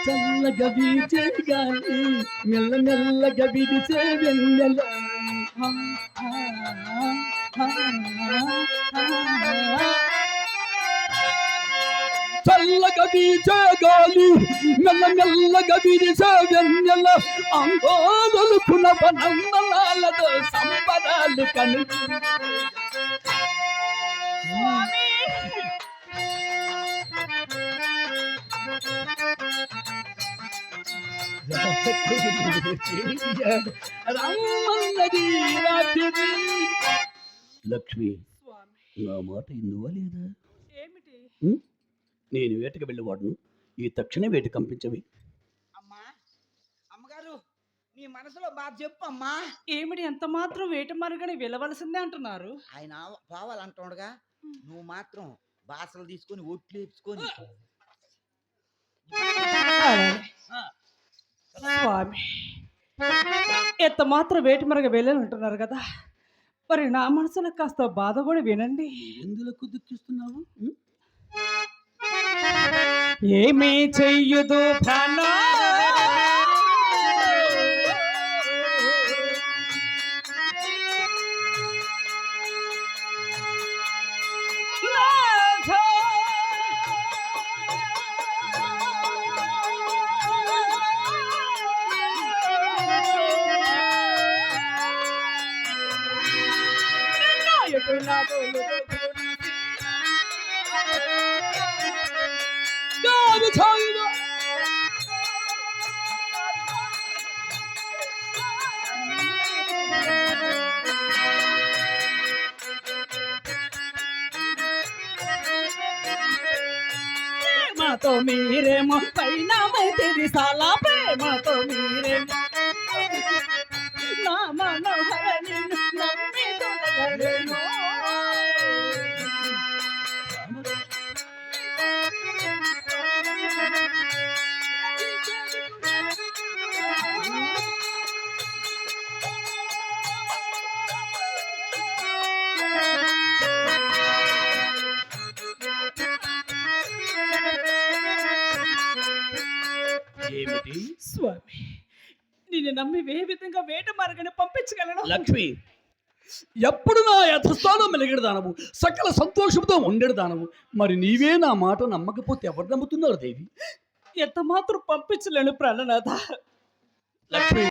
చల్లగా వీచే గాలి మెల్ల మెల్లగా విడిచే వెన్నెల చల్లగా వీచే గాలి మెల్ల మెల్లగా విడిచే వెన్నెల ఆందోళనకున్న పనందనాలతో సంబరాలు కనుక లక్ష్మి నా మాట ఇందువా లేదా? నేను వేటకు వెళ్ళేవాడును, ఈ తక్షణ వేట కంపించవి. అమ్మా అమ్మగారు నీ మనసులో బాధ చెప్పు అమ్మా. ఏమిటి ఎంత మాత్రం వేట మరుగని వెళ్ళవలసిందే అంటున్నారు? ఆయన పోవాలంటుండగా నువ్వు మాత్రం బాసలు తీసుకొని ఒట్లు వేసుకొని స్వామి ఎంత మాత్రం వేట మరగ వెళ్ళాలంటున్నారు కదా, మరి నా మనసులో కాస్త బాధ కూడా వినండి. ఎందులకు దుఃఖిస్తున్నావు? ఏమీ చెయ్యదు ప్రాణ ప్రేమతో మీరేమో పైన మైతిరి సాలా ప్రేమతో మీరేమో నా మనోహరని నమ్మి తొలగలేమో. ఏమిటి స్వామి నిన్ను నమ్మి ఏ విధంగా వేట మార్గని పంపించగలను? లక్ష్మి, ఎప్పుడు నా యథస్థానం మెలిగడి దానవు, సకల సంతోషంతో ఉండేడు దానవు. మరి నీవే నా మాట నమ్మకపోతే ఎవరు నమ్ముతున్నారు దేవి? ఎంత మాత్రం పంపించలేను ప్రాణనాథ. లక్ష్మి